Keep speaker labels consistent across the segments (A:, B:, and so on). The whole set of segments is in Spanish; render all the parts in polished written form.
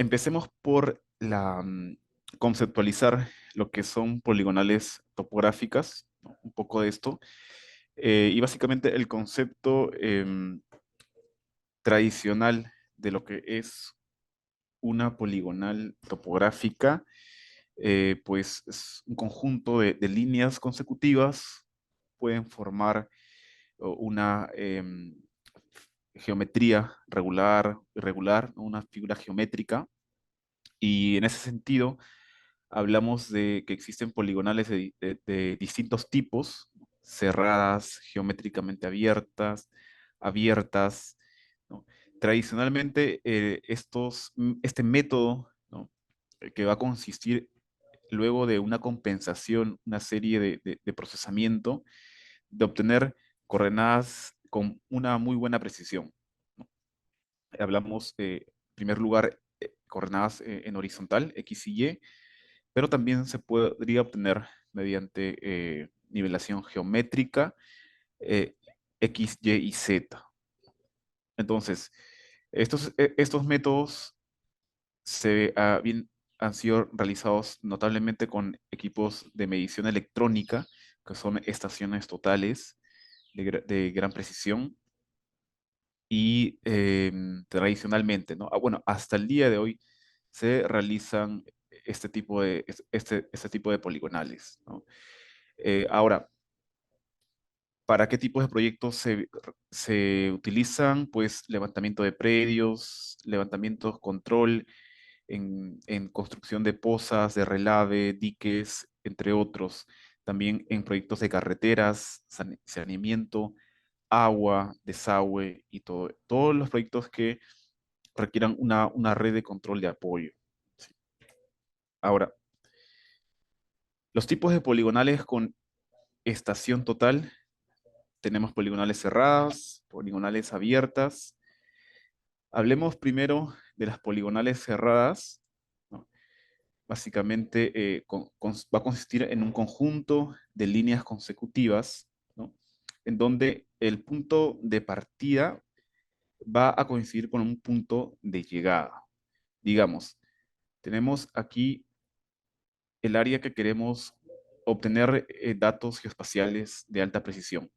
A: Empecemos por conceptualizar lo que son poligonales topográficas, ¿no? Un poco de esto. Y básicamente el concepto tradicional de lo que es una poligonal topográfica, pues es un conjunto de líneas consecutivas, pueden formar una geometría regular, irregular, ¿no? Una figura geométrica. Y en ese sentido, hablamos de que existen poligonales de distintos tipos, cerradas, geométricamente abiertas, abiertas, ¿no? Tradicionalmente, este método, ¿no? Que va a consistir luego de una compensación, una serie de procesamiento, de obtener coordenadas con una muy buena precisión, ¿no? Hablamos, en primer lugar, coordenadas en horizontal, X y Y, pero también se podría obtener mediante nivelación geométrica, eh, X, Y y Z. Entonces, estos métodos han sido realizados notablemente con equipos de medición electrónica, que son estaciones totales de gran precisión, y tradicionalmente, ¿no? Bueno, hasta el día de hoy se realizan este tipo de poligonales, ¿no? Ahora, ¿para qué tipos de proyectos se utilizan? Pues levantamiento de predios, levantamientos, control en construcción de pozas, de relave, diques, entre otros. También en proyectos de carreteras, saneamiento, agua, desagüe y todos los proyectos que requieran una red de control de apoyo. Sí. Ahora, los tipos de poligonales con estación total, tenemos poligonales cerradas, poligonales abiertas. Hablemos primero de las poligonales cerradas, ¿no? Básicamente va a consistir en un conjunto de líneas consecutivas, ¿no? En donde el punto de partida va a coincidir con un punto de llegada. Digamos, tenemos aquí el área que queremos obtener datos geoespaciales de alta precisión.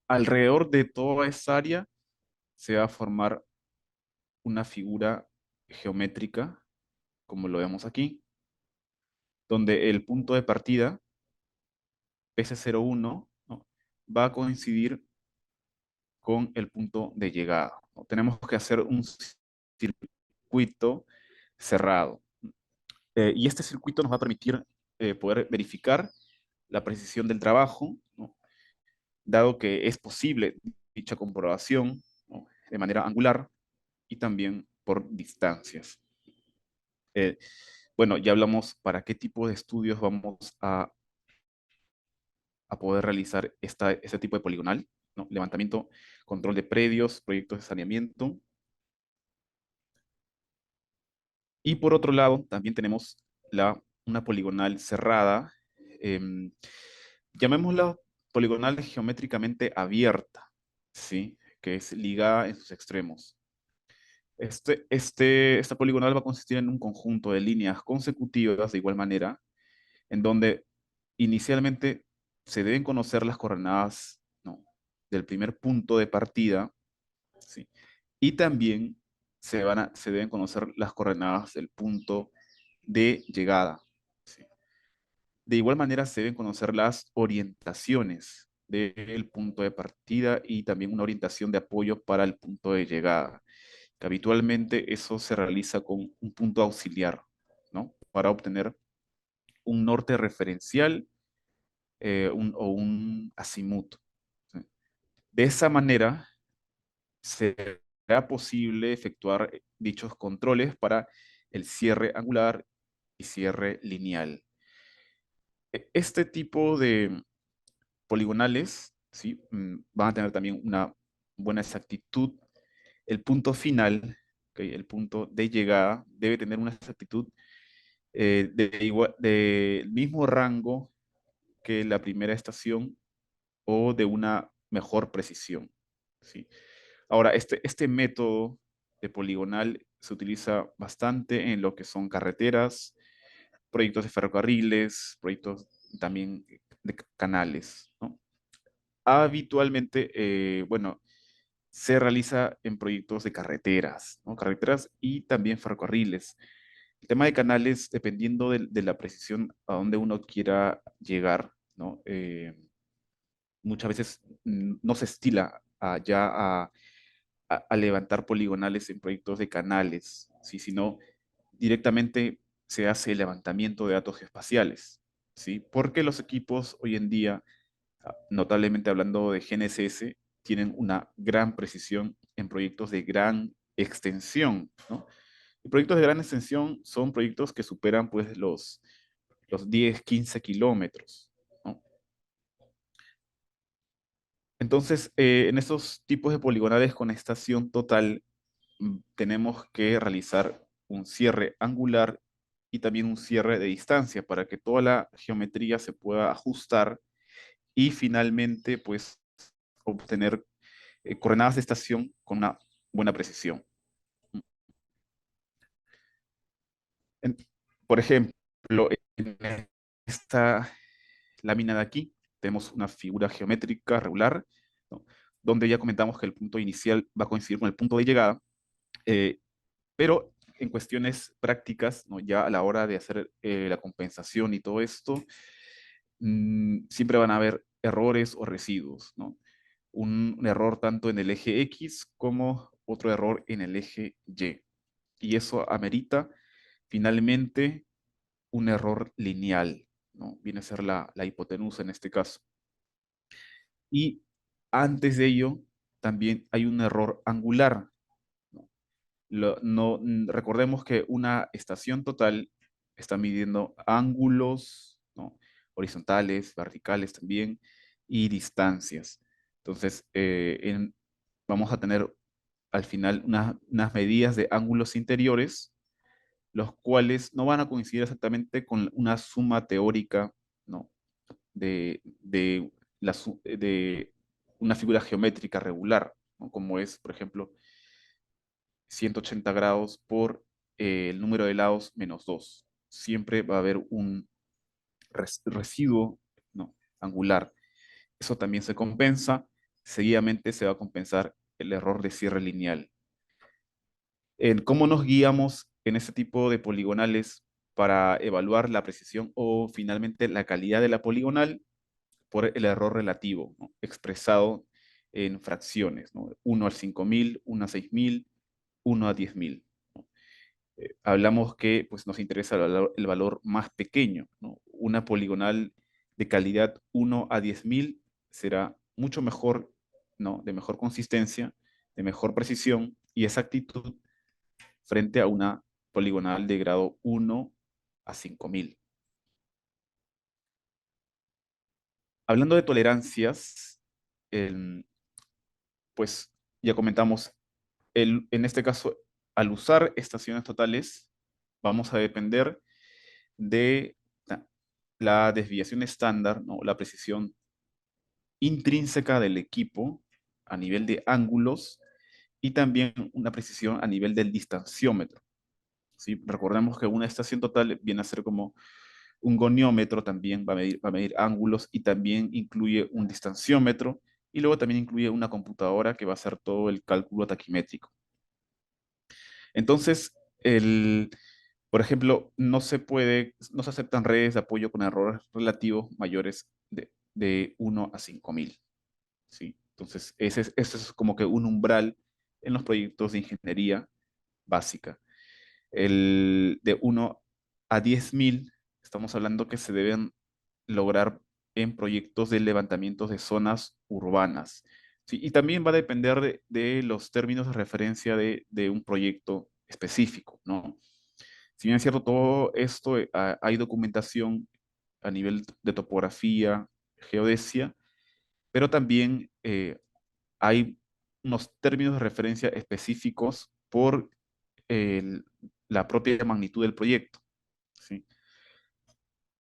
A: Alrededor de toda esa área se va a formar una figura geométrica, como lo vemos aquí, donde el punto de partida, PC01, ¿no? Va a coincidir con el punto de llegada, ¿no? Tenemos que hacer un circuito cerrado. Y este circuito nos va a permitir poder verificar la precisión del trabajo, ¿no? Dado que es posible dicha comprobación, ¿no? De manera angular y también por distancias. Eh, bueno, ya hablamos para qué tipo de estudios vamos a poder realizar este tipo de poligonal, ¿no? Levantamiento, control de predios, proyectos de saneamiento. Y por otro lado, también tenemos una poligonal cerrada, em, llamémosla poligonal geométricamente abierta, ¿sí? Que es ligada en sus extremos. Esta poligonal va a consistir en un conjunto de líneas consecutivas de igual manera, en donde inicialmente se deben conocer las coordenadas, ¿no? Del primer punto de partida, ¿sí? Y también se deben conocer las coordenadas del punto de llegada, ¿sí? De igual manera se deben conocer las orientaciones del punto de partida y también una orientación de apoyo para el punto de llegada, que habitualmente eso se realiza con un punto auxiliar, ¿no? Para obtener un norte referencial o un azimut, ¿sí? De esa manera será posible efectuar dichos controles para el cierre angular y cierre lineal. Este tipo de poligonales, ¿sí? Van a tener también una buena exactitud. El punto final, ¿ok? El punto de llegada, debe tener una exactitud del mismo rango que la primera estación o de una mejor precisión, ¿sí? Ahora, este método de poligonal se utiliza bastante en lo que son carreteras, proyectos de ferrocarriles, proyectos también de canales, ¿no? Habitualmente, bueno, se realiza en proyectos de carreteras, ¿no? Carreteras y también ferrocarriles. El tema de canales, dependiendo de la precisión a donde uno quiera llegar, ¿no? Muchas veces no se estila ya a levantar poligonales en proyectos de canales, ¿sí? Sino directamente se hace el levantamiento de datos espaciales, ¿sí? Porque los equipos hoy en día, notablemente hablando de GNSS, tienen una gran precisión en proyectos de gran extensión, ¿no? Y proyectos de gran extensión son proyectos que superan pues los 10, 15 kilómetros, ¿no? Entonces, en estos tipos de poligonales con estación total, tenemos que realizar un cierre angular y también un cierre de distancia para que toda la geometría se pueda ajustar y finalmente, pues, obtener coordenadas de estación con una buena precisión. En- por ejemplo, en esta lámina de aquí tenemos una figura geométrica regular, ¿no? Donde ya comentamos que el punto inicial va a coincidir con el punto de llegada, eh, pero en cuestiones prácticas, ¿no? Ya a la hora de hacer la compensación y todo esto, siempre van a haber errores o residuos, ¿no? Un error tanto en el eje X como otro error en el eje Y. Y eso amerita finalmente un error lineal, ¿no? Viene a ser la hipotenusa en este caso. Y antes de ello, también hay un error angular, ¿no? Recordemos que una estación total está midiendo ángulos, ¿no? Horizontales, verticales también, y distancias. Entonces, vamos a tener al final unas medidas de ángulos interiores, los cuales no van a coincidir exactamente con una suma teórica, ¿no? de una figura geométrica regular, ¿no? Como es, por ejemplo, 180 grados por el número de lados menos 2. Siempre va a haber un residuo, ¿no? Angular. Eso también se compensa. Seguidamente se va a compensar el error de cierre lineal. ¿Cómo nos guiamos en este tipo de poligonales para evaluar la precisión o finalmente la calidad de la poligonal? Por el error relativo, ¿no? Expresado en fracciones, ¿no? 1 al 5000, 1 a 6000, 1 a 10.000. ¿No? Hablamos que pues, nos interesa el valor más pequeño, ¿no? Una poligonal de calidad 1 a 10.000 será mucho mejor, ¿no? De mejor consistencia, de mejor precisión y exactitud frente a una poligonal de grado 1 a 5000. Hablando de tolerancias, pues ya comentamos, en este caso, al usar estaciones totales, vamos a depender de la desviación estándar, ¿no? La precisión intrínseca del equipo a nivel de ángulos y también una precisión a nivel del distanciómetro, ¿sí? Recordemos que una estación total viene a ser como un goniómetro, también va a medir ángulos y también incluye un distanciómetro y luego también incluye una computadora que va a hacer todo el cálculo taquimétrico. Entonces, por ejemplo, no se aceptan redes de apoyo con errores relativos mayores de 1 a 5000, ¿sí? Entonces, ese es como que un umbral en los proyectos de ingeniería básica. El de 1 a 10.000, estamos hablando que se deben lograr en proyectos de levantamientos de zonas urbanas, ¿sí? Y también va a depender de los términos de referencia de un proyecto específico, ¿no? Si bien es cierto, todo esto, hay documentación a nivel de topografía, geodesia, pero también hay unos términos de referencia específicos por el- la propia magnitud del proyecto, ¿sí?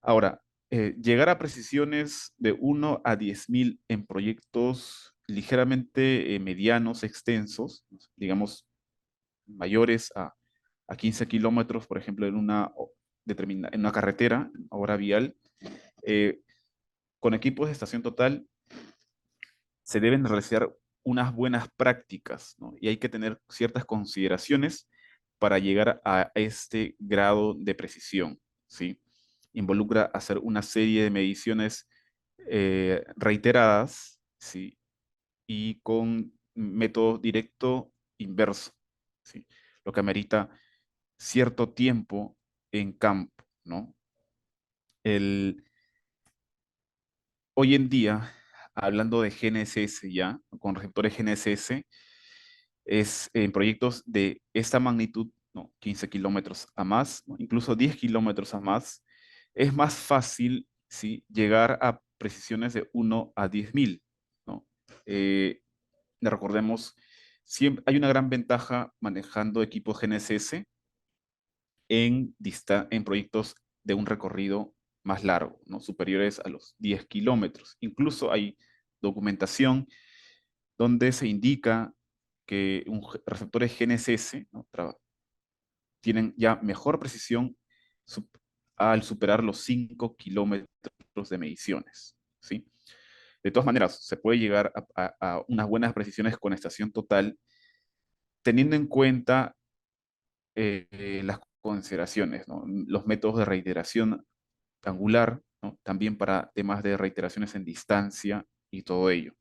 A: Ahora, llegar a precisiones de 1 a 10.000 en proyectos ligeramente medianos, extensos, digamos mayores a a 15 kilómetros, por ejemplo, en una carretera, hora vial, eh, con equipos de estación total se deben realizar unas buenas prácticas, ¿no? Y hay que tener ciertas consideraciones para llegar a este grado de precisión, ¿sí? Involucra hacer una serie de mediciones reiteradas, ¿sí? Y con método directo inverso, ¿sí? Lo que amerita cierto tiempo en campo, ¿no? El, Hoy en día, hablando de GNSS ya, con receptores GNSS, es en proyectos de esta magnitud, ¿no? 15 kilómetros a más, ¿no? Incluso 10 kilómetros a más, es más fácil, ¿sí? Llegar a precisiones de 1 a 10.000, ¿no? Eh, Recordemos, siempre hay una gran ventaja manejando equipos GNSS en proyectos de un recorrido más largo, ¿no? Superiores a los 10 kilómetros. Incluso hay documentación donde se indica que receptores GNSS, ¿no? Tienen ya mejor precisión sup- al superar los 5 kilómetros de mediciones, ¿sí? De todas maneras, se puede llegar a unas buenas precisiones con estación total, teniendo en cuenta las consideraciones, ¿no? Los métodos de reiteración angular, ¿no? También para temas de reiteraciones en distancia y todo ello.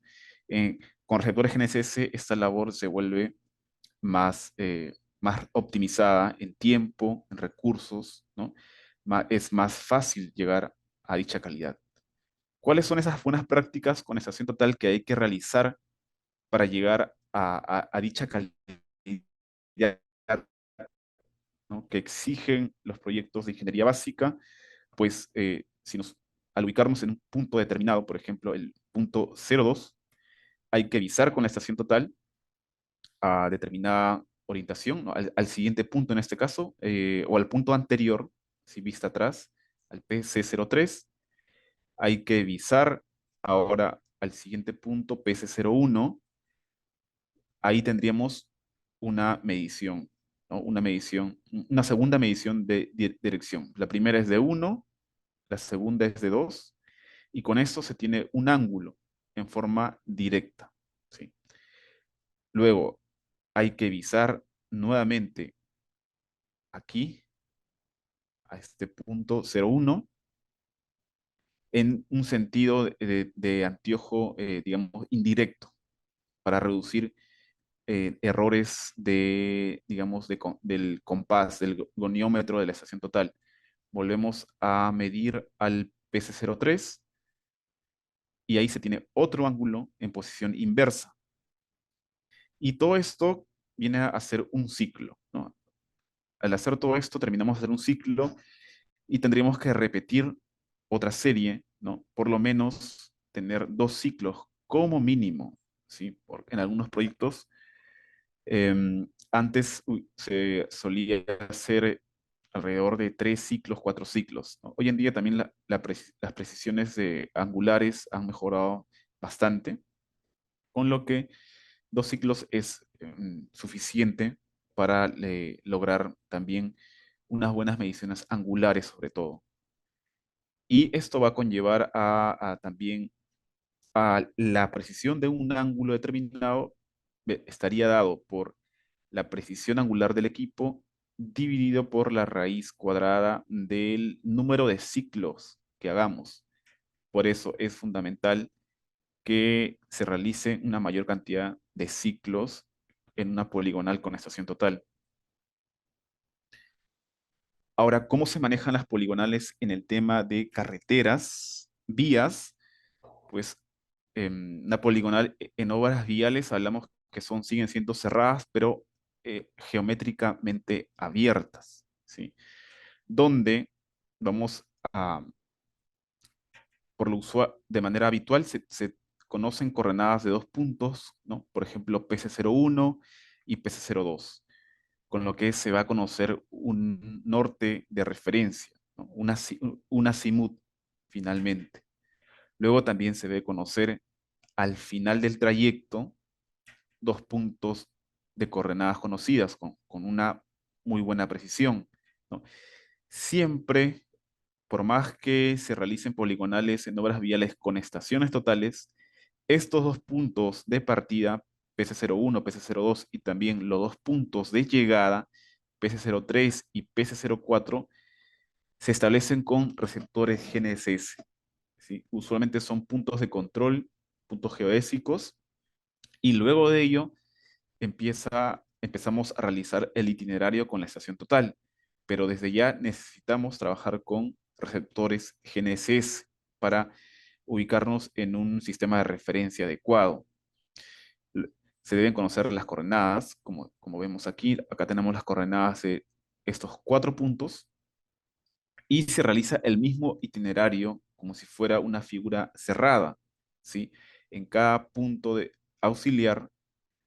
A: Con receptores GNSS, esta labor se vuelve más optimizada en tiempo, en recursos, ¿no? Es más fácil llegar a dicha calidad. ¿Cuáles son esas buenas prácticas con estación total que hay que realizar para llegar a dicha calidad, ¿no? Que exigen los proyectos de ingeniería básica? Pues al ubicarnos en un punto determinado, por ejemplo, el punto 02, hay que visar con la estación total a determinada orientación, ¿no? Al siguiente punto en este caso, o al punto anterior, si vista atrás, al PC03, hay que visar ahora al siguiente punto, PC01, ahí tendríamos una medición, ¿no? Una segunda medición de dirección. La primera es de 1, la segunda es de 2, y con esto se tiene un ángulo en forma directa, ¿sí? Luego hay que visar nuevamente aquí, a este punto 01, en un sentido de anteojo, digamos, indirecto, para reducir errores digamos, del compás, del goniómetro de la estación total. Volvemos a medir al PC03 y ahí se tiene otro ángulo en posición inversa. Y todo esto viene a ser un ciclo, ¿no? Al hacer todo esto, terminamos de hacer un ciclo y tendríamos que repetir otra serie, ¿no? Por lo menos tener 2 ciclos como mínimo, ¿sí? Porque en algunos proyectos antes se solía hacer alrededor de 3 ciclos, 4 ciclos, ¿no? Hoy en día también las precisiones angulares han mejorado bastante, con lo que 2 ciclos es suficiente para lograr también unas buenas mediciones angulares sobre todo. Y esto va a conllevar también a la precisión de un ángulo determinado, estaría dado por la precisión angular del equipo dividido por la raíz cuadrada del número de ciclos que hagamos. Por eso es fundamental que se realice una mayor cantidad de ciclos en una poligonal con estación total. Ahora, ¿cómo se manejan las poligonales en el tema de carreteras, vías? Pues una poligonal en obras viales hablamos que siguen siendo cerradas, pero geométricamente abiertas, ¿sí? Donde vamos a, de manera habitual, se conocen coordenadas de 2 puntos, ¿no? Por ejemplo, PC01 y PC02, con lo que se va a conocer un norte de referencia, ¿no? Un azimut, finalmente. Luego también se debe conocer al final del trayecto 2 puntos de coordenadas conocidas, con muy buena precisión, ¿no? Siempre, por más que se realicen poligonales en obras viales con estaciones totales, estos dos puntos de partida, PC01, PC02 y también los dos puntos de llegada, PC03 y PC04, se establecen con receptores GNSS, ¿sí? Usualmente son puntos de control, puntos geodésicos, y luego de ello empezamos a realizar el itinerario con la estación total, pero desde ya necesitamos trabajar con receptores GNSS para ubicarnos en un sistema de referencia adecuado. Se deben conocer las coordenadas, como vemos aquí. Acá tenemos las coordenadas de estos cuatro puntos y se realiza el mismo itinerario como si fuera una figura cerrada, ¿sí? En cada punto de auxiliar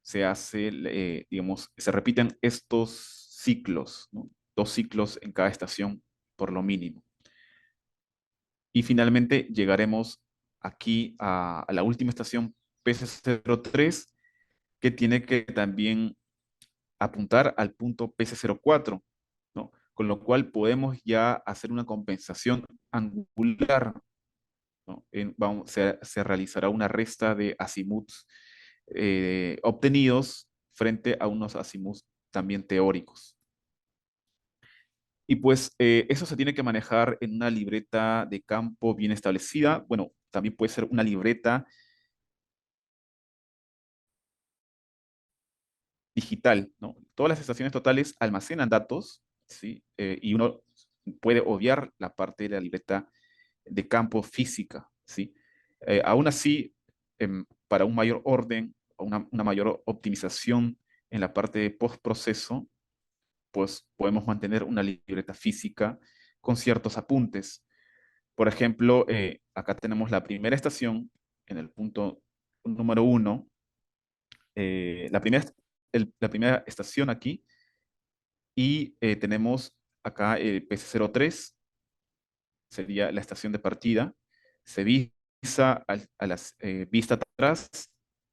A: se hace, digamos, se repiten estos ciclos, ¿no? Dos ciclos en cada estación por lo mínimo. Y finalmente llegaremos aquí a la última estación PC03, que tiene que también apuntar al punto PC04, ¿no? Con lo cual podemos ya hacer una compensación angular, ¿no? Se realizará una resta de azimuts obtenidos frente a unos azimuts también teóricos. Y pues eso se tiene que manejar en una libreta de campo bien establecida. Bueno, también puede ser una libreta digital, ¿no? Todas las estaciones totales almacenan datos, ¿sí? Y uno puede obviar la parte de la libreta de campo física, ¿sí? Aún así, para un mayor orden, o una mayor optimización en la parte de postproceso, pues podemos mantener una libreta física con ciertos apuntes. Por ejemplo, acá tenemos la primera estación en el punto número uno. La primera estación aquí, y tenemos acá PC03, sería la estación de partida. Se visa a la vista atrás,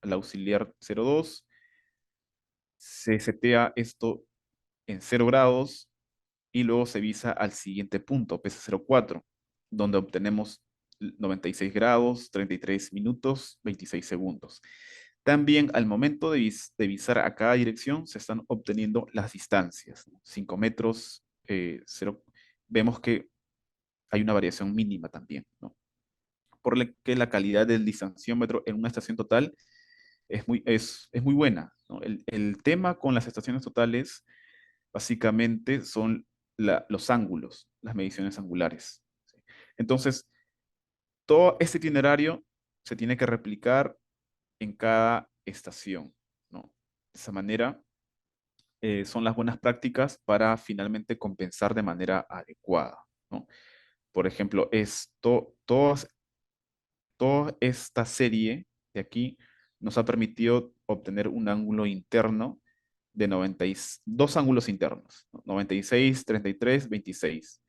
A: al auxiliar 02, se setea esto en 0 grados y luego se visa al siguiente punto, PC04, donde obtenemos 96 grados, 33 minutos, 26 segundos. También al momento de visar a cada dirección se están obteniendo las distancias, ¿no? 5 metros, 0. Vemos que hay una variación mínima también, ¿no? Por lo que la calidad del distanciómetro en una estación total es muy buena, ¿no? El tema con las estaciones totales básicamente son los ángulos, las mediciones angulares, ¿sí? Entonces, todo este itinerario se tiene que replicar en cada estación, ¿no? De esa manera, son las buenas prácticas para finalmente compensar de manera adecuada, ¿no? Por ejemplo, toda esta serie de aquí nos ha permitido obtener un ángulo interno de dos ángulos internos, ¿no? 96, 33, 26.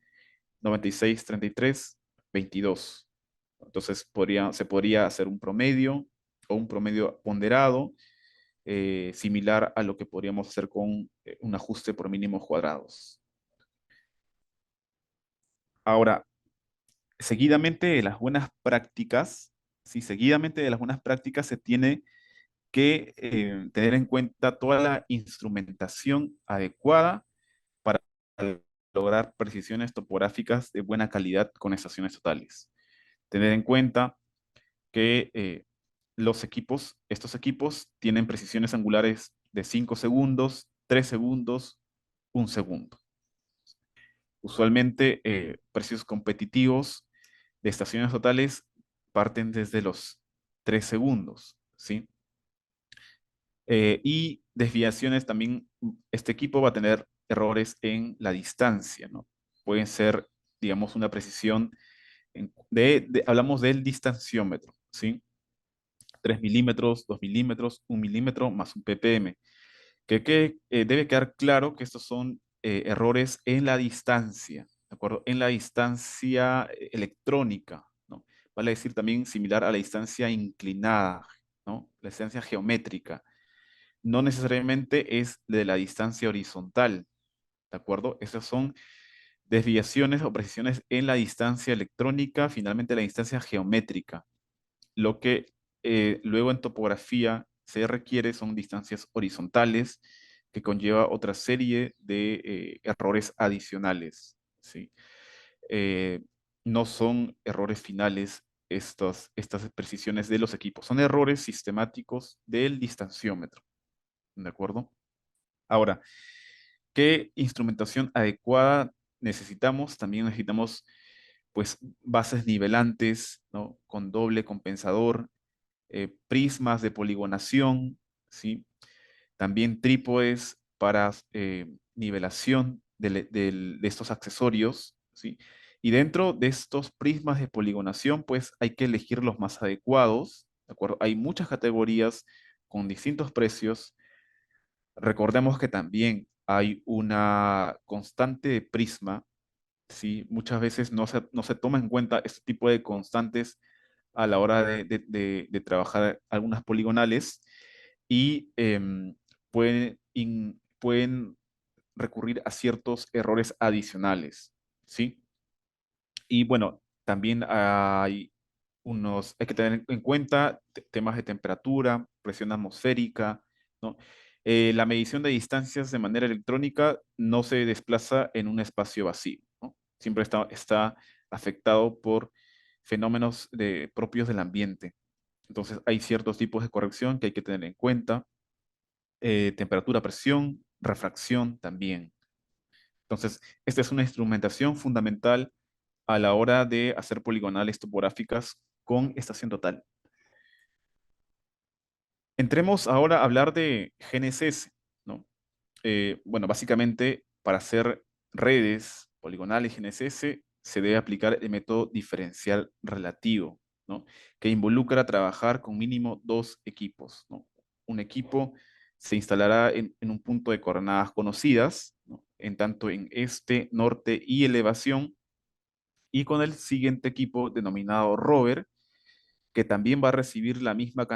A: 96, 33, 22. Entonces se podría hacer un promedio o un promedio ponderado, similar a lo que podríamos hacer con un ajuste por mínimos cuadrados. Ahora, seguidamente de las buenas prácticas, sí, seguidamente de las buenas prácticas se tiene que tener en cuenta toda la instrumentación adecuada para lograr precisiones topográficas de buena calidad con estaciones totales. Tener en cuenta que estos equipos tienen precisiones angulares de 5 segundos, 3 segundos, 1 segundo. Usualmente, precios competitivos de estaciones totales parten desde los 3 segundos, ¿sí? Y desviaciones también, este equipo va a tener errores en la distancia, ¿no? Pueden ser, digamos, una precisión, hablamos del distanciómetro, ¿sí? 3 milímetros, 2 milímetros, 1 milímetro más un ppm. Debe quedar claro que estos son errores en la distancia, ¿de acuerdo? En la distancia electrónica, ¿no? Vale decir también similar a la distancia inclinada, ¿no? La distancia geométrica. No necesariamente es de la distancia horizontal, ¿de acuerdo? Esas son desviaciones o precisiones en la distancia electrónica, finalmente la distancia geométrica. Lo que luego en topografía se requiere son distancias horizontales que conlleva otra serie de errores adicionales, ¿sí? Eh, no son errores finales estas precisiones de los equipos, son errores sistemáticos del distanciómetro, ¿de acuerdo? Ahora, ¿qué instrumentación adecuada necesitamos? También necesitamos pues bases nivelantes, ¿no? Con doble compensador, prismas de poligonación, ¿sí? También trípodes para nivelación de estos accesorios, ¿sí? Y dentro de estos prismas de poligonación, pues hay que elegir los más adecuados, ¿de acuerdo? Hay muchas categorías con distintos precios. Recordemos que también hay una constante de prisma, ¿sí? Muchas veces no se toma en cuenta este tipo de constantes a la hora de trabajar algunas poligonales y pueden recurrir a ciertos errores adicionales, ¿sí? Y bueno, también hay que tener en cuenta temas de temperatura, presión atmosférica, ¿no? La medición de distancias de manera electrónica no se desplaza en un espacio vacío, ¿no? Siempre está afectado por fenómenos propios del ambiente. Entonces, hay ciertos tipos de corrección que hay que tener en cuenta. Temperatura, presión, refracción también. Entonces, esta es una instrumentación fundamental a la hora de hacer poligonales topográficas con estación total. Entremos ahora a hablar de GNSS, ¿no? Bueno, básicamente para hacer redes poligonales GNSS se debe aplicar el método diferencial relativo, ¿no? Que involucra trabajar con mínimo dos equipos, ¿no? Un equipo se instalará en un punto de coordenadas conocidas, ¿no? En tanto en este, norte y elevación, y con el siguiente equipo denominado rover, que también va a recibir la misma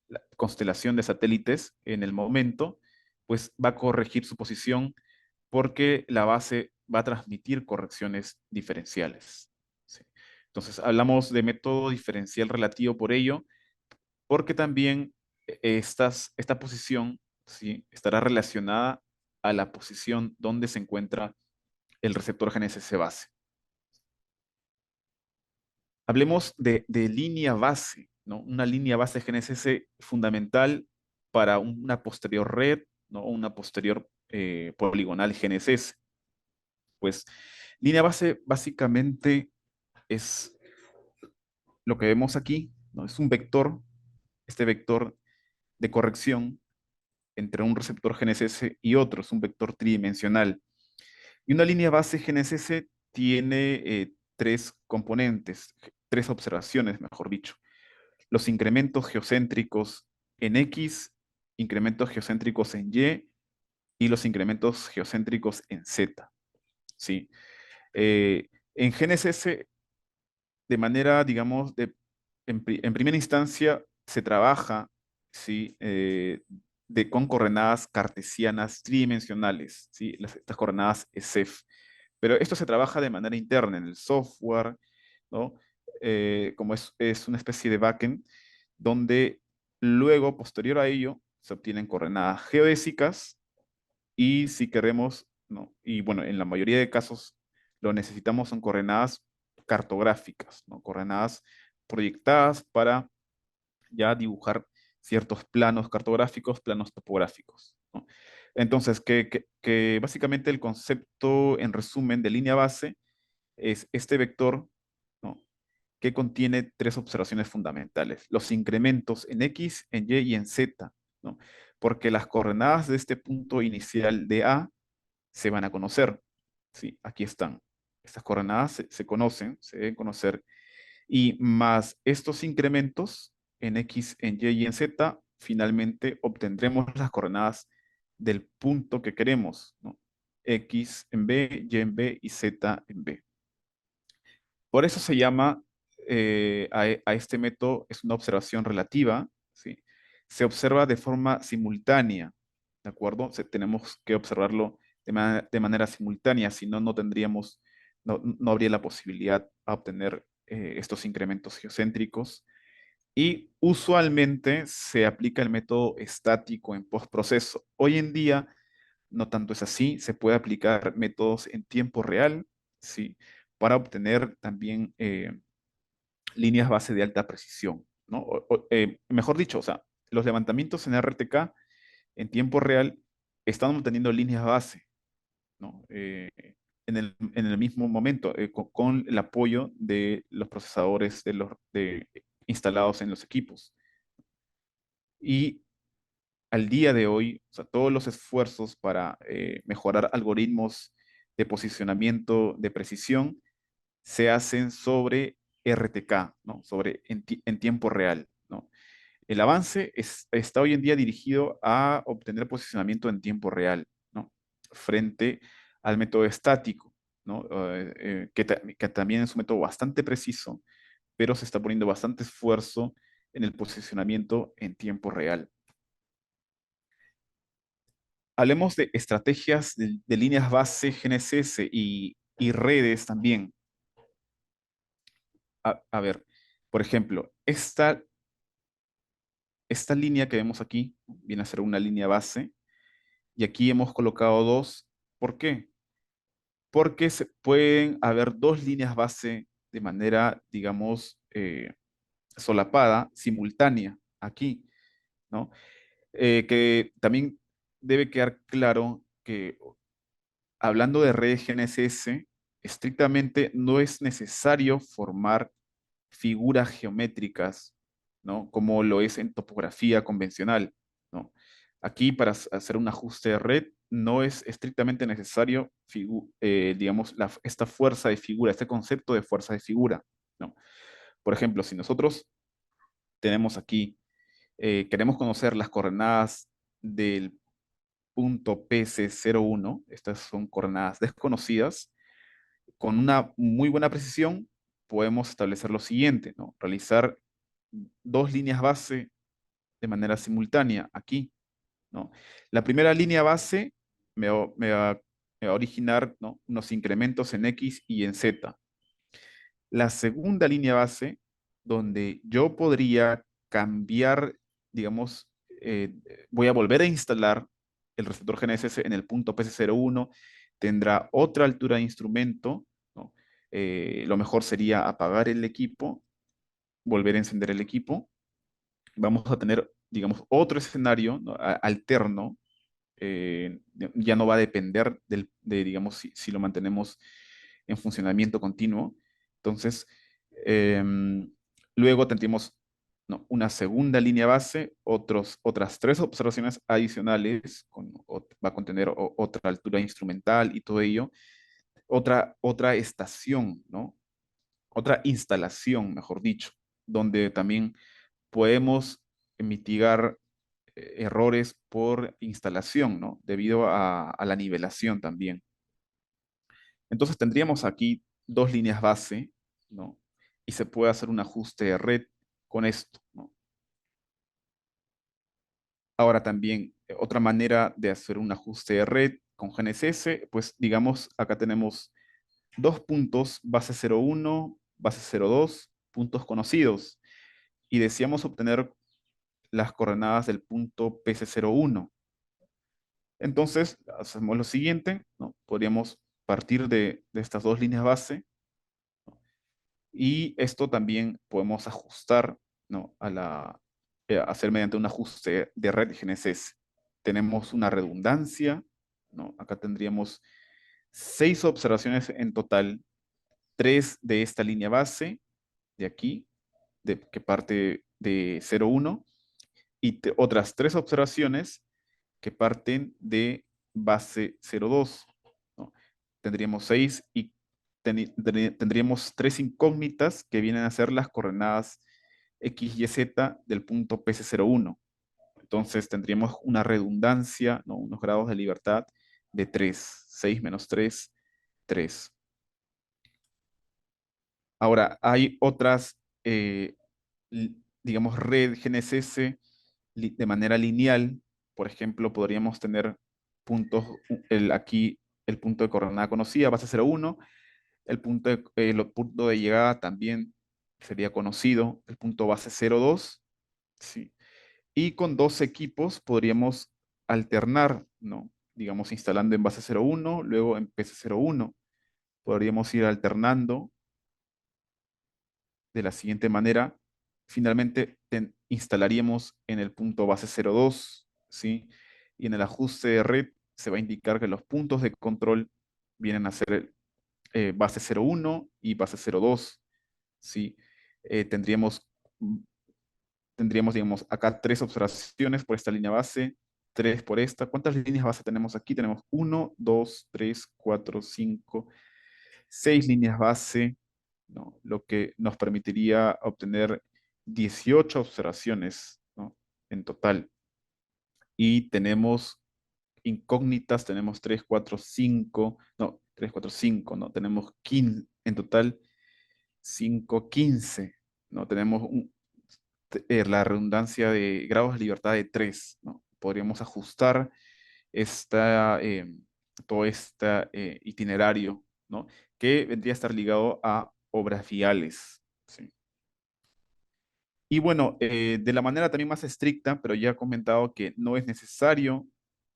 A: la constelación de satélites en el momento, pues va a corregir su posición porque la base va a transmitir correcciones diferenciales. ¿Sí? Entonces, hablamos de método diferencial relativo por ello, porque también esta posición, ¿sí? Estará relacionada a la posición donde se encuentra el receptor GNSS base. Hablemos de línea base, ¿no? Una línea base GNSS fundamental para una posterior red, ¿no? Una posterior poligonal GNSS. Pues línea base básicamente es lo que vemos aquí, ¿no? Es un vector, este vector de corrección entre un receptor GNSS y otro, es un vector tridimensional. Y una línea base GNSS tiene tres componentes, tres observaciones, mejor dicho. Los incrementos geocéntricos en X, incrementos geocéntricos en Y y los incrementos geocéntricos en Z. ¿Sí? En GNSS, de manera, digamos, en primera instancia, se trabaja, ¿sí? Con coordenadas cartesianas tridimensionales, ¿sí? Estas coordenadas ESEF. Pero esto se trabaja de manera interna en el software, ¿no? Como es una especie de backend, donde luego, posterior a ello, se obtienen coordenadas geodésicas y si queremos, ¿no? Y bueno, en la mayoría de casos lo necesitamos son coordenadas cartográficas, ¿no? Coordenadas proyectadas para ya dibujar ciertos planos cartográficos, planos topográficos, ¿no? Entonces, que básicamente el concepto en resumen de línea base es este vector, ¿no? Que contiene tres observaciones fundamentales, los incrementos en X, en Y y en Z, ¿no? Porque las coordenadas de este punto inicial de A se van a conocer, ¿sí? Aquí están. Estas coordenadas se conocen, se deben conocer, y más estos incrementos en X, en Y y en Z, finalmente obtendremos las coordenadas del punto que queremos, ¿no? X en B, Y en B y Z en B. Por eso se llama a este método, es una observación relativa, ¿sí? Se observa de forma simultánea, ¿de acuerdo? Tenemos que observarlo de manera simultánea, si no, no habría la posibilidad a obtener estos incrementos geocéntricos. Y usualmente se aplica el método estático en postproceso. Hoy en día no tanto es así, se puede aplicar métodos en tiempo real, ¿sí? Para obtener también líneas base de alta precisión, ¿no? Mejor dicho, o sea, los levantamientos en RTK en tiempo real están obteniendo líneas base, ¿no? En el mismo momento, con el apoyo de los procesadores instalados en los equipos. Y al día de hoy, o sea, todos los esfuerzos para mejorar algoritmos de posicionamiento de precisión se hacen sobre RTK, ¿no? Sobre en tiempo real, ¿no? El avance está hoy en día dirigido a obtener posicionamiento en tiempo real, ¿no? Frente al método estático, ¿no? Que también es un método bastante preciso, pero se está poniendo bastante esfuerzo en el posicionamiento en tiempo real. Hablemos de estrategias de líneas base GNSS y redes también. A ver, por ejemplo, esta línea que vemos aquí viene a ser una línea base y aquí hemos colocado dos. ¿Por qué? Porque se pueden haber dos líneas base de manera, digamos, solapada, simultánea, aquí, ¿no? Que también debe quedar claro que hablando de redes GNSS, estrictamente no es necesario formar figuras geométricas, ¿no? Como lo es en topografía convencional, ¿no? Aquí para hacer un ajuste de red no es estrictamente necesario, digamos, esta fuerza de figura, este concepto de fuerza de figura, ¿no? Por ejemplo, si nosotros tenemos aquí, queremos conocer las coordenadas del punto PC01, estas son coordenadas desconocidas, con una muy buena precisión podemos establecer lo siguiente, ¿no? Realizar dos líneas base de manera simultánea aquí, ¿no? La primera línea base me va a originar, ¿no? Unos incrementos en X y en Z. La segunda línea base, donde yo podría cambiar, digamos, voy a volver a instalar el receptor GNSS en el punto PC01, tendrá otra altura de instrumento, ¿no? Lo mejor sería apagar el equipo, volver a encender el equipo. Vamos a tener, digamos, otro escenario, ¿no? Alterno, ya no va a depender digamos, si lo mantenemos en funcionamiento continuo. Entonces, luego tendríamos, ¿no? Una segunda línea base, otras tres observaciones adicionales, va a contener otra altura instrumental y todo ello, otra estación, ¿no? Otra instalación, mejor dicho, donde también podemos mitigar errores por instalación, ¿no? Debido a la nivelación también. Entonces tendríamos aquí dos líneas base, ¿no? Y se puede hacer un ajuste de red con esto, ¿no? Ahora también, otra manera de hacer un ajuste de red con GNSS, pues digamos, acá tenemos dos puntos, base 01, base 02, puntos conocidos, y deseamos obtener las coordenadas del punto PC01. Entonces, hacemos lo siguiente, ¿no? Podríamos partir de estas dos líneas base y esto también podemos ajustar, ¿no? Hacer mediante un ajuste de red GNSS. Tenemos una redundancia, ¿no? Acá tendríamos 6 observaciones en total, 3 de esta línea base, de aquí, que parte de 0,1, y otras 3 observaciones que parten de base 0,2, ¿no? Tendríamos 6 y tendríamos 3 incógnitas que vienen a ser las coordenadas X, Y, Z del punto PC01. Entonces tendríamos una redundancia, ¿no? Unos grados de libertad de 3. 6 menos 3, 3. Ahora, hay otras, digamos, red GNSS de manera lineal. Por ejemplo, podríamos tener puntos, aquí el punto de coordenada conocida, base 0,1, el punto de llegada también sería conocido, el punto base 0,2, ¿sí? Y con dos equipos podríamos alternar, ¿no? Digamos, instalando en base 0,1, luego en PC 0,1. Podríamos ir alternando de la siguiente manera. Finalmente, instalaríamos en el punto base 0,2, ¿sí? Y en el ajuste de red se va a indicar que los puntos de control vienen a ser base 0,1 y base 0,2, ¿sí? Eh, tendríamos, tendríamos, digamos, acá tres observaciones por esta línea base, tres por esta. ¿Cuántas líneas base tenemos aquí? Tenemos uno, 2, 3, 4, 5, 6 líneas base, ¿no? Lo que nos permitiría obtener 18 observaciones, ¿no? En total. Y tenemos incógnitas, tenemos 3, 4, 5, no, 3, 4, 5, ¿no? Tenemos 15, en total 5, 15, ¿no? Tenemos la redundancia de grados de libertad de 3, ¿no? Podríamos ajustar esta, todo este itinerario, ¿no? Que vendría a estar ligado a obras viales, ¿sí? Y bueno, de la manera también más estricta, pero ya he comentado que no es necesario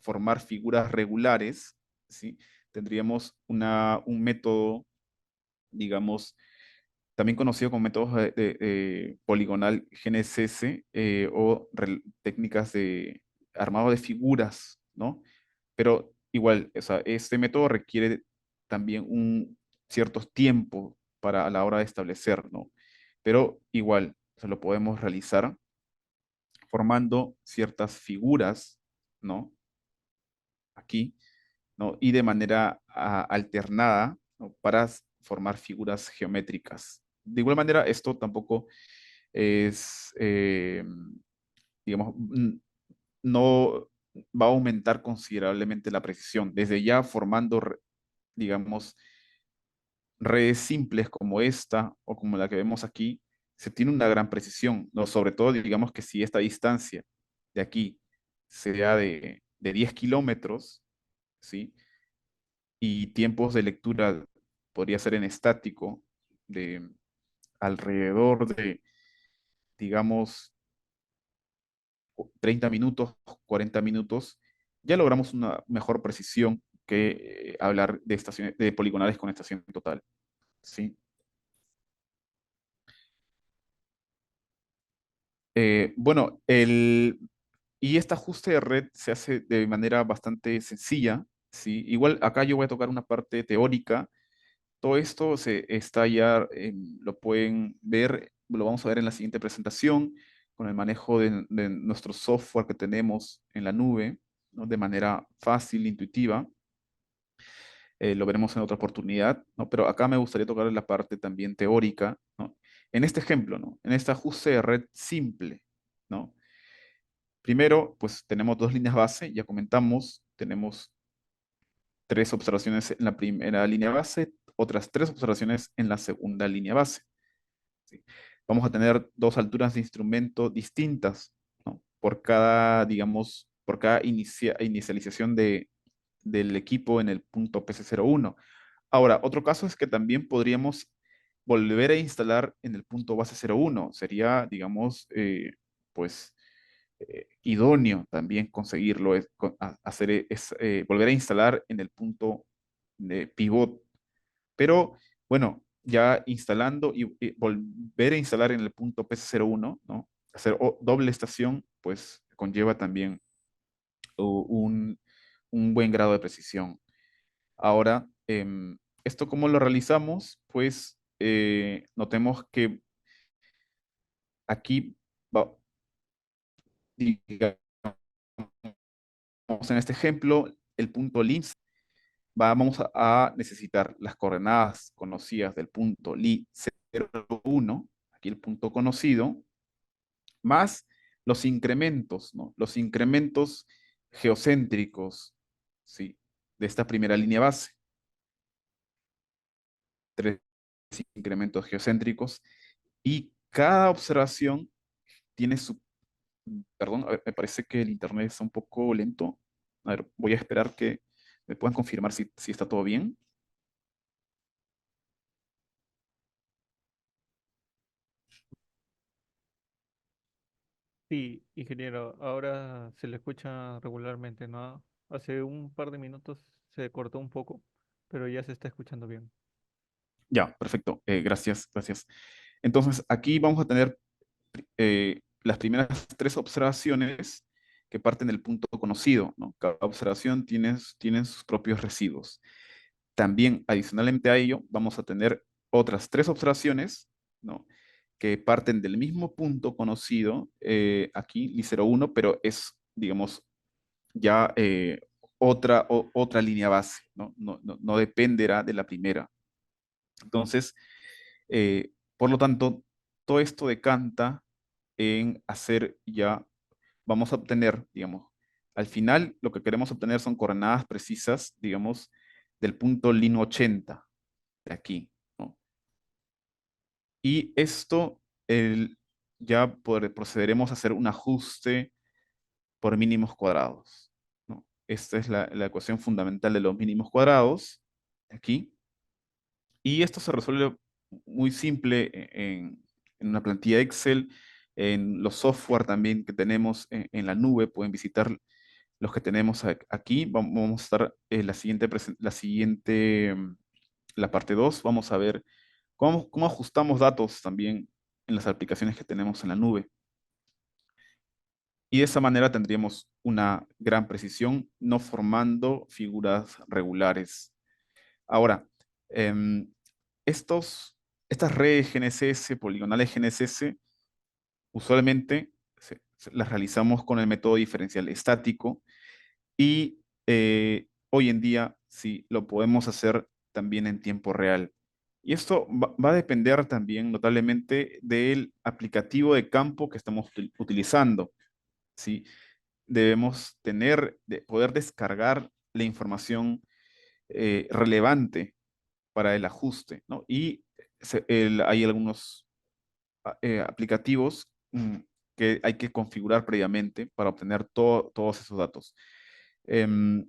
A: formar figuras regulares, ¿sí? Tendríamos un método, digamos, también conocido como métodos de poligonal GNSS, o técnicas de armado de figuras, ¿no? Pero igual, o sea, este método requiere también ciertos tiempos para a la hora de establecer, ¿no? Pero igual, se lo podemos realizar formando ciertas figuras, ¿no? Aquí, ¿no? Y de manera alternada, ¿no? Para formar figuras geométricas. De igual manera, esto tampoco es, digamos, no va a aumentar considerablemente la precisión. Desde ya formando, digamos, redes simples como esta o como la que vemos aquí, se tiene una gran precisión, ¿no? Sobre todo, digamos que si esta distancia de aquí sea de 10 kilómetros, ¿sí? Y tiempos de lectura podría ser en estático de alrededor de, digamos, 30 minutos, 40 minutos, ya logramos una mejor precisión que hablar de estaciones, de poligonales con estación total, ¿sí? Bueno, y este ajuste de red se hace de manera bastante sencilla, ¿sí? Igual acá yo voy a tocar una parte teórica. Todo esto se está ya, lo pueden ver, lo vamos a ver en la siguiente presentación, con el manejo de nuestro software que tenemos en la nube, ¿no? De manera fácil, intuitiva. Lo veremos en otra oportunidad, ¿no? Pero acá me gustaría tocar la parte también teórica, ¿no? En este ejemplo, ¿no? En este ajuste de red simple, ¿no? Primero, pues tenemos dos líneas base, ya comentamos, tenemos tres observaciones en la primera línea base, otras tres observaciones en la segunda línea base, ¿sí? Vamos a tener dos alturas de instrumento distintas, ¿no? Por cada, digamos, por cada inicialización del equipo en el punto PC01. Ahora, otro caso es que también podríamos volver a instalar en el punto base 0,1. Sería, digamos, pues idóneo también conseguirlo, volver a instalar en el punto de pivot. Pero bueno, ya instalando y volver a instalar en el punto PC01, ¿no? Hacer doble estación, pues conlleva también un, un buen grado de precisión. Ahora, ¿esto cómo lo realizamos? Pues notemos que aquí, digamos, en este ejemplo, el punto LINS, vamos a necesitar las coordenadas conocidas del punto Li 0,1, aquí el punto conocido, más los incrementos, ¿no? Los incrementos geocéntricos, ¿sí? De esta primera línea base. Tres incrementos geocéntricos y cada observación tiene su... Perdón, a ver, me parece que el internet está un poco lento. A ver, voy a esperar que me puedan confirmar si está todo bien.
B: Sí, ingeniero, ahora se le escucha regularmente, ¿no? Hace un par de minutos se cortó un poco, pero ya se está escuchando bien.
A: Ya, perfecto. Gracias, gracias. Entonces, aquí vamos a tener las primeras tres observaciones que parten del punto conocido, ¿no? Cada observación tiene sus propios residuos. También, adicionalmente a ello, vamos a tener otras tres observaciones, ¿no? Que parten del mismo punto conocido, aquí, Licero 1, pero es, digamos, ya otra línea base, ¿no? No dependerá de la primera. Entonces, por lo tanto, todo esto decanta en hacer ya, vamos a obtener, digamos, al final lo que queremos obtener son coordenadas precisas, digamos, del punto LIN 80 de aquí, ¿no? Y esto ya procederemos a hacer un ajuste por mínimos cuadrados, ¿no? Esta es la ecuación fundamental de los mínimos cuadrados, aquí. Y esto se resuelve muy simple en una plantilla Excel, en los software también que tenemos en la nube, pueden visitar los que tenemos aquí. Vamos a estar en la parte 2, vamos a ver cómo ajustamos datos también en las aplicaciones que tenemos en la nube. Y de esa manera tendríamos una gran precisión, no formando figuras regulares. Ahora, em, estos, estas redes GNSS, poligonales GNSS, usualmente las realizamos con el método diferencial estático y hoy en día sí lo podemos hacer también en tiempo real. Y esto va a depender también notablemente del aplicativo de campo que estamos utilizando. ¿Sí? Debemos poder descargar la información relevante para el ajuste, ¿no? Y hay algunos aplicativos que hay que configurar previamente para obtener todos esos datos. Em,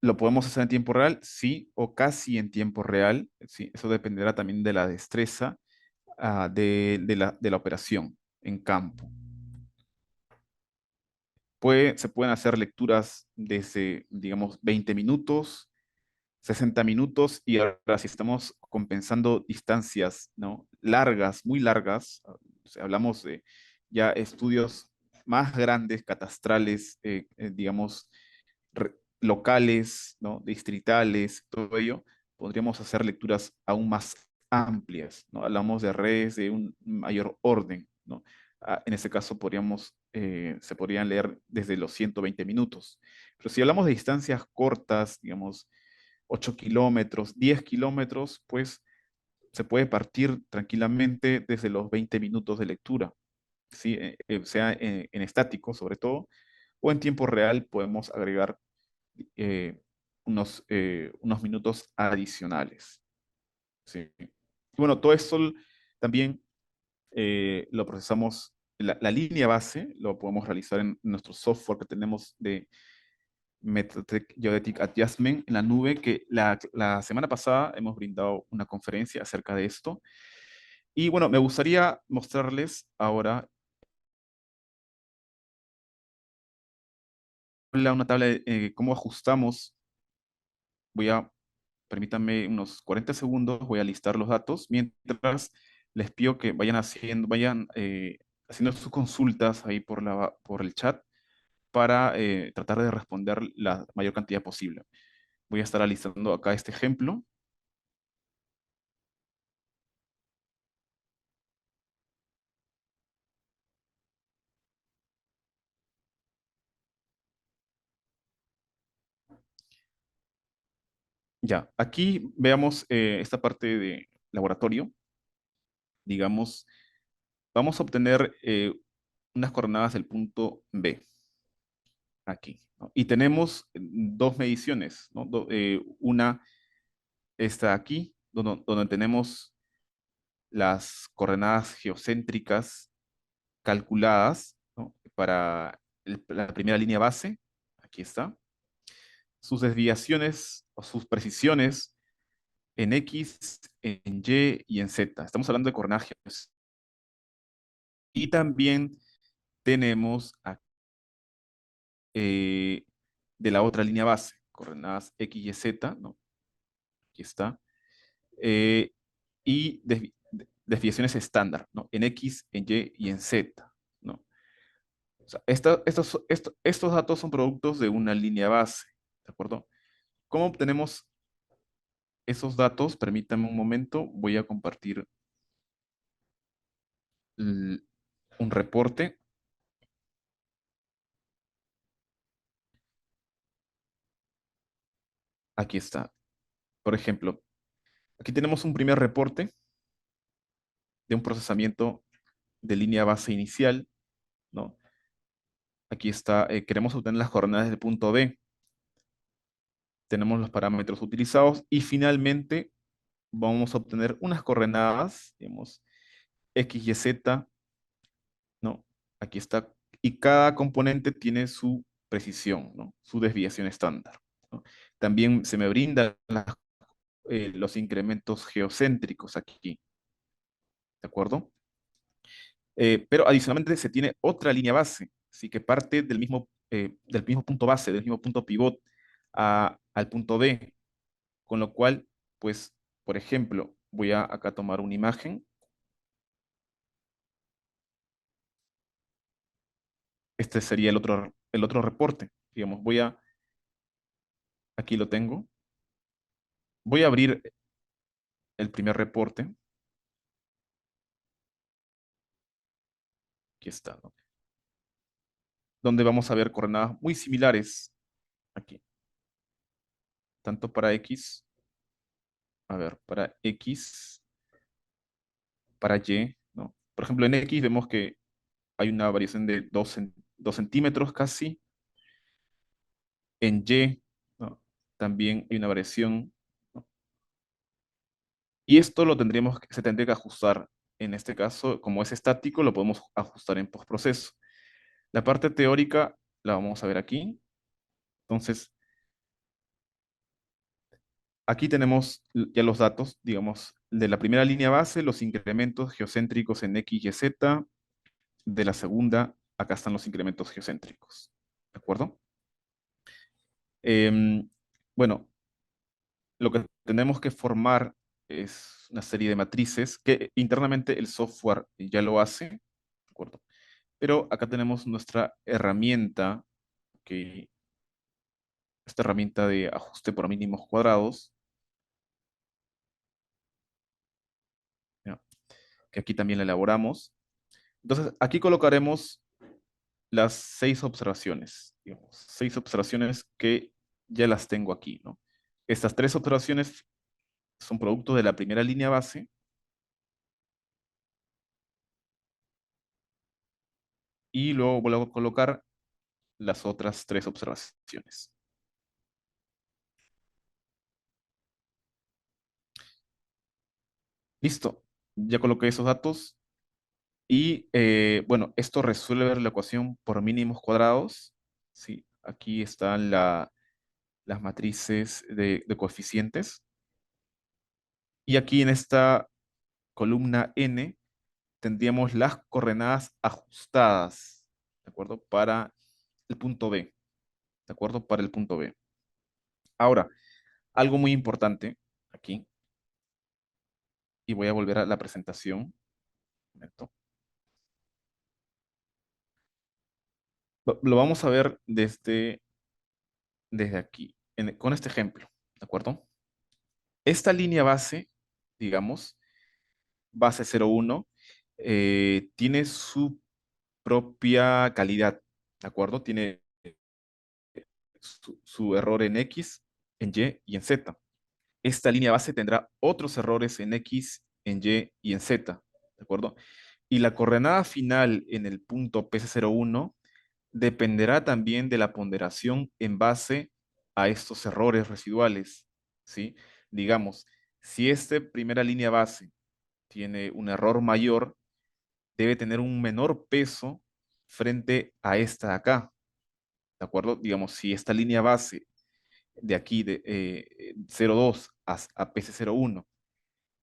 A: ¿Lo podemos hacer en tiempo real? Sí, o casi en tiempo real. Sí, eso dependerá también de la destreza de la operación en campo. Se pueden hacer lecturas desde, digamos, 20 minutos, 60 minutos, y ahora si estamos compensando distancias, ¿no? Largas, muy largas, o sea, hablamos de ya estudios más grandes, catastrales, digamos, locales, ¿no? Distritales, todo ello, podríamos hacer lecturas aún más amplias, ¿no? Hablamos de redes de un mayor orden, ¿no? En ese caso se podrían leer desde los 120 minutos. Pero si hablamos de distancias cortas, digamos, 8 kilómetros, 10 kilómetros, pues se puede partir tranquilamente desde los 20 minutos de lectura, ¿sí? Sea en estático sobre todo, o en tiempo real podemos agregar eh, unos minutos adicionales, ¿sí? Y bueno, todo esto también lo procesamos, la línea base lo podemos realizar en nuestro software que tenemos de Metatrek Geodetic Adjustment en la nube, que la semana pasada hemos brindado una conferencia acerca de esto. Y bueno, me gustaría mostrarles ahora una tabla de cómo ajustamos. Permítanme unos 40 segundos, voy a listar los datos, mientras les pido que vayan haciendo sus consultas ahí por el chat para tratar de responder la mayor cantidad posible. Voy a estar alistando acá este ejemplo. Ya, aquí veamos esta parte de laboratorio. Digamos, vamos a obtener unas coordenadas del punto B, aquí, ¿no? Y tenemos dos mediciones, ¿no? Una está aquí, donde tenemos las coordenadas geocéntricas calculadas, ¿no? Para la primera línea base. aquí está, sus desviaciones o sus precisiones en X, en Y y en Z. Estamos hablando de coordenadas geodésicas. Y también tenemos eh, de la otra línea base, coordenadas X y Z, ¿no? Aquí está. eh, y desviaciones estándar, ¿no? En X, en Y y en Z, ¿no? O sea, estos datos son productos de una línea base, ¿de acuerdo? ¿Cómo obtenemos esos datos? Permítanme un momento, voy a compartir l- un reporte. Aquí está. Por ejemplo, aquí tenemos un primer reporte de un procesamiento de línea base inicial, ¿no? Aquí está, queremos obtener las coordenadas del punto B. Tenemos los parámetros utilizados y finalmente vamos a obtener unas coordenadas, digamos, X, Y, Z, ¿no? Aquí está. Y cada componente tiene su precisión, ¿no? Su desviación estándar, ¿no? También se me brindan los incrementos geocéntricos aquí, ¿de acuerdo? Pero adicionalmente se tiene otra línea base, ¿sí? Que parte del mismo punto base, del mismo punto pivot al punto B, con lo cual, pues, por ejemplo, voy a acá tomar una imagen. Este sería el otro reporte. Digamos, aquí lo tengo. Voy a abrir el primer reporte. Aquí está, ¿no? Donde vamos a ver coordenadas muy similares aquí, tanto para X, a ver, para X, para Y, ¿no? Por ejemplo, en X vemos que hay una variación de 2 centímetros casi. En Y, ¿no? También hay una variación, ¿no? Y esto se tendría que ajustar. En este caso, como es estático, lo podemos ajustar en postproceso. La parte teórica la vamos a ver aquí. Entonces, aquí tenemos ya los datos, digamos, de la primera línea base, los incrementos geocéntricos en X y Z. De la segunda, acá están los incrementos geocéntricos. ¿De acuerdo? Em, bueno, lo que tenemos que formar es una serie de matrices que internamente el software ya lo hace, ¿de acuerdo? Pero acá tenemos nuestra herramienta, que, esta herramienta de ajuste por mínimos cuadrados, ¿ya? Que aquí también la elaboramos. Entonces, aquí colocaremos las 6 observaciones, digamos, 6 observaciones que ya las tengo aquí, ¿no? Estas 3 observaciones son producto de la primera línea base y luego vuelvo a colocar las otras 3 observaciones. Listo, ya coloqué esos datos y bueno, esto resuelve la ecuación por mínimos cuadrados. Sí, aquí están las matrices de coeficientes y aquí en esta columna n tendríamos las coordenadas ajustadas, ¿de acuerdo? Para el punto B, ¿de acuerdo? Para el punto B. Ahora, algo muy importante aquí, y voy a volver a la presentación. Un momento. Lo vamos a ver desde aquí, con este ejemplo, ¿de acuerdo? Esta línea base, digamos, base 01, tiene su propia calidad, ¿de acuerdo? Tiene su error en X, en Y y en Z. Esta línea base tendrá otros errores en X, en Y y en Z, ¿de acuerdo? Y la coordenada final en el punto PC01 dependerá también de la ponderación en base a estos errores residuales, ¿sí? Digamos, si esta primera línea base tiene un error mayor, debe tener un menor peso frente a esta de acá, ¿de ¿de acuerdo? Digamos, si esta línea base de aquí, de 0,2 a PC01,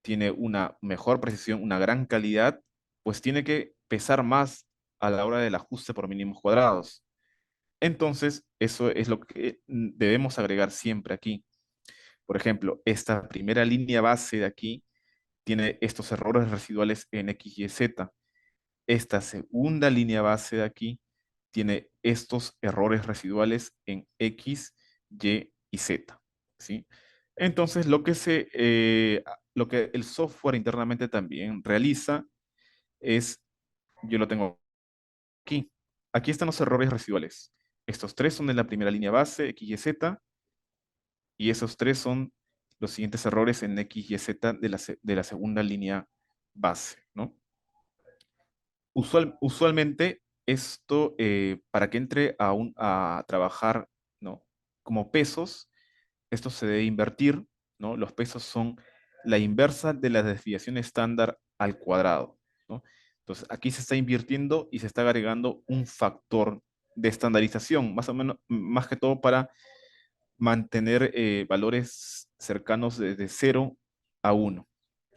A: tiene una mejor precisión, una gran calidad, pues tiene que pesar más a la hora del ajuste por mínimos cuadrados. Entonces, eso es lo que debemos agregar siempre aquí. Por ejemplo, esta primera línea base de aquí tiene estos errores residuales en X, Y, Z. Esta segunda línea base de aquí tiene estos errores residuales en X, Y Z. ¿Sí? Entonces, lo que el software internamente también realiza es, yo lo tengo aquí. Aquí están los errores residuales. Estos tres son de la primera línea base, X, Y, Z, y esos tres son los siguientes errores en X, Y, Z de la segunda línea base, ¿no? Usualmente esto, para que entre a trabajar, ¿no? Como pesos, esto se debe invertir, ¿no? Los pesos son la inversa de la desviación estándar al cuadrado, ¿no? Entonces, aquí se está invirtiendo y se está agregando un factor de estandarización, más o menos, más que todo para mantener valores cercanos de 0 a 1,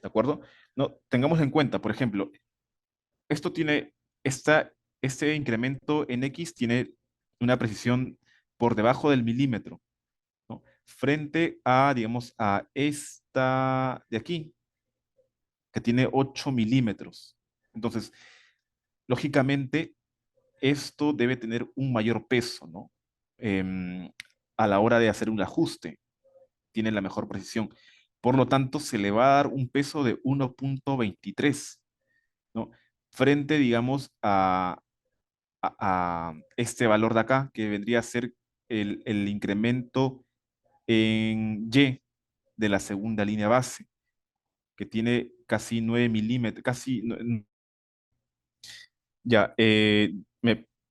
A: ¿de acuerdo? No, tengamos en cuenta, por ejemplo, esto tiene, este incremento en X tiene una precisión por debajo del milímetro, ¿no? Frente a, digamos, a esta de aquí, que tiene 8 milímetros. Entonces, lógicamente, esto debe tener un mayor peso, ¿no? A la hora de hacer un ajuste, tiene la mejor precisión. Por lo tanto, se le va a dar un peso de 1,23, ¿no? Frente, digamos, a este valor de acá, que vendría a ser el incremento en Y de la segunda línea base, que tiene casi 9 milímetros, casi... Ya,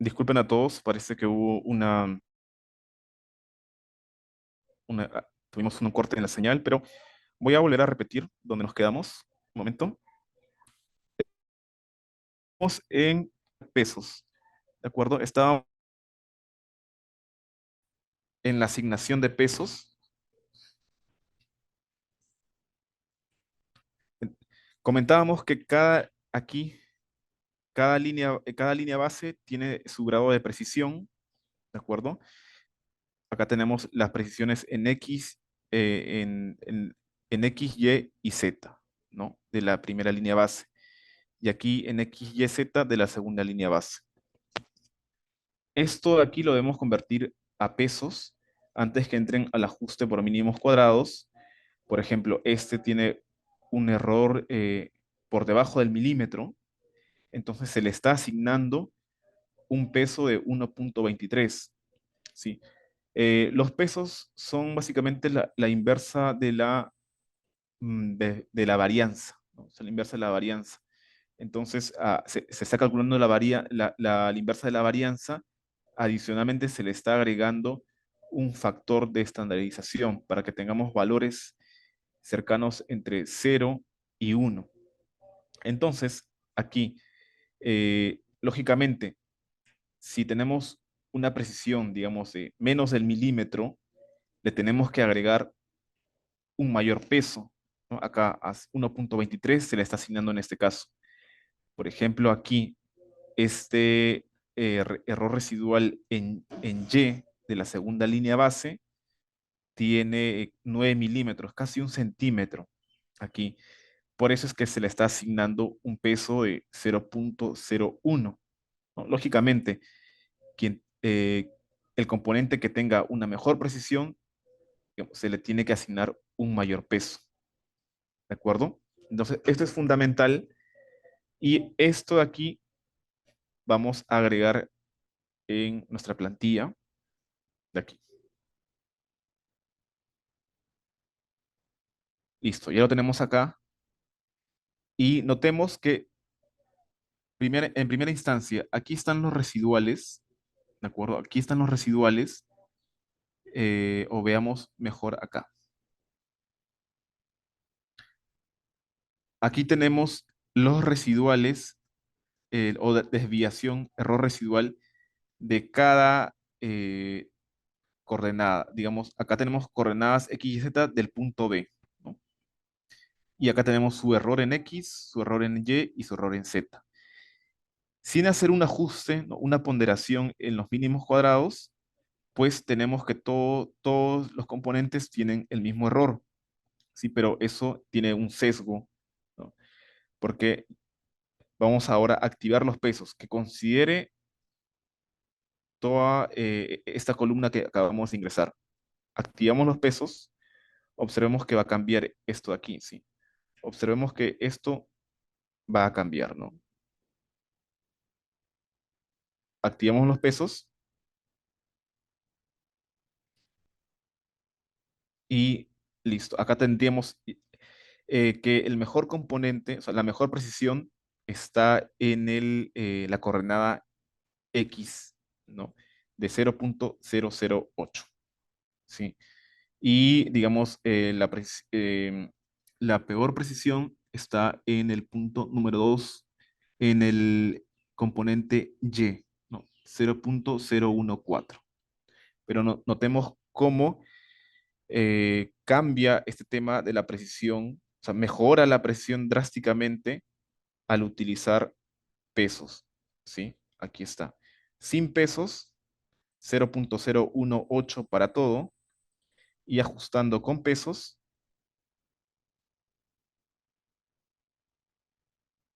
A: disculpen a todos, parece que hubo tuvimos un corte en la señal, pero voy a volver a repetir donde nos quedamos. Un momento. Estamos en pesos, ¿de acuerdo? Estábamos en la asignación de pesos. Comentábamos que cada línea base tiene su grado de precisión, ¿de acuerdo? Acá tenemos las precisiones en X, en X, Y Z, ¿no? De la primera línea base. Y aquí en X, Y, Z de la segunda línea base. Esto de aquí lo debemos convertir a pesos antes que entren al ajuste por mínimos cuadrados. Por ejemplo, este tiene un error por debajo del milímetro, entonces se le está asignando un peso de 1,23. ¿Sí? Los pesos son básicamente la inversa de la varianza, ¿no? Es la inversa de la varianza. Entonces, se está calculando la inversa de la varianza. Adicionalmente, se le está agregando un factor de estandarización para que tengamos valores cercanos entre 0 y 1. Entonces, aquí, lógicamente, si tenemos una precisión, digamos, de menos del milímetro, le tenemos que agregar un mayor peso, ¿no? Acá a 1,23 se le está asignando en este caso. Por ejemplo, aquí, este error residual en Y de la segunda línea base tiene 9 milímetros, casi 1 centímetro aquí. Por eso es que se le está asignando un peso de 0,01, ¿no? Lógicamente, quien, el componente que tenga una mejor precisión, digamos, se le tiene que asignar un mayor peso, ¿de acuerdo? Entonces, esto es fundamental y esto de aquí vamos a agregar en nuestra plantilla de aquí. Listo, ya lo tenemos acá y notemos que en primera instancia, aquí están los residuales, ¿de acuerdo? Aquí están los residuales, o veamos mejor acá. Aquí tenemos los residuales o desviación, error residual de cada coordenada. Digamos, acá tenemos coordenadas X y Z del punto B, ¿no? Y acá tenemos su error en X, su error en Y y su error en Z. Sin hacer un ajuste, ¿no? Una ponderación en los mínimos cuadrados, pues tenemos que todos los componentes tienen el mismo error, ¿sí? Pero eso tiene un sesgo, ¿no? Porque vamos ahora a activar los pesos, que considere toda esta columna que acabamos de ingresar. Activamos los pesos, observemos que va a cambiar esto de aquí, ¿sí? Observemos que esto va a cambiar, ¿no? Activamos los pesos y listo. Acá tendríamos que el mejor componente, o sea, la mejor precisión está en la coordenada X, ¿no? De 0.008, ¿sí? Y digamos, la peor precisión está en el punto número 2 en el componente Y, ¿no? 0.014. Pero notemos cómo cambia este tema de la precisión, o sea, mejora la precisión drásticamente al utilizar pesos, ¿sí? Aquí está. Sin pesos, 0.018 para todo, y ajustando con pesos,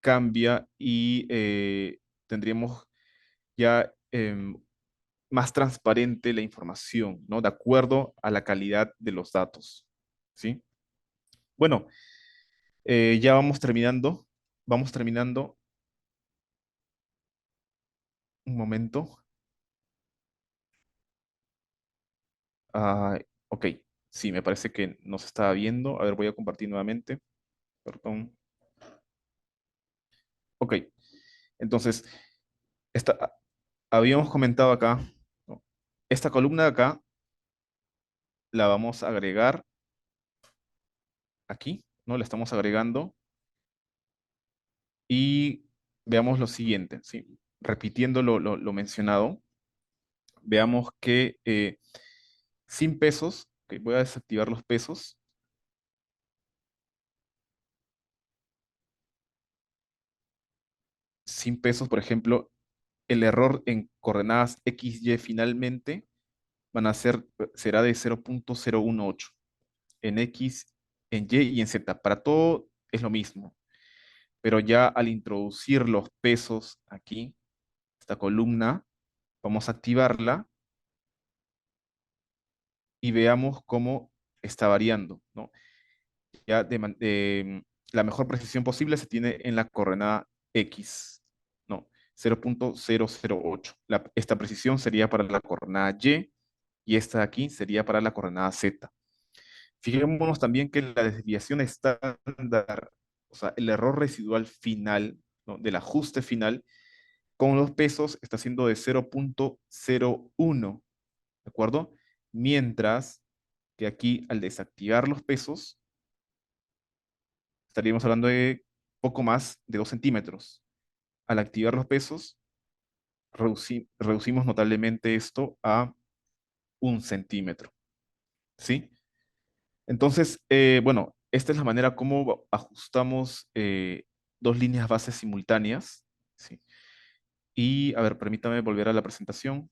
A: cambia y tendríamos ya más transparente la información, ¿no? De acuerdo a la calidad de los datos, ¿sí? Bueno, ya vamos terminando. Vamos terminando. Un momento. Ah, ok, sí, me parece que nos estaba viendo. A ver, voy a compartir nuevamente. Perdón. Ok, entonces, esta, habíamos comentado acá, ¿no? Esta columna de acá la vamos a agregar aquí, ¿no? La estamos agregando y veamos lo siguiente, ¿sí? Repitiendo lo mencionado, veamos que sin pesos, ok, voy a desactivar los pesos, sin pesos, por ejemplo, el error en coordenadas X, Y finalmente será de 0.018 en X, en Y y en Z. Para todo es lo mismo, pero ya al introducir los pesos aquí, esta columna, vamos a activarla y veamos cómo está variando, ¿no? Ya la mejor precisión posible se tiene en la coordenada X, ¿no? 0.008. Esta precisión sería para la coordenada y esta de aquí sería para la coordenada Z. Fijémonos también que la desviación estándar, o sea, el error residual final, ¿no? Del ajuste final, con los pesos está siendo de 0.01, ¿de acuerdo? Mientras que aquí al desactivar los pesos, estaríamos hablando de poco más de 2 centímetros. Al activar los pesos, reducimos notablemente esto a 1 centímetro, ¿sí? Entonces, bueno, esta es la manera como ajustamos dos líneas bases simultáneas, ¿sí? Y, a ver, permítame volver a la presentación.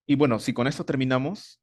A: Y bueno, si con esto terminamos,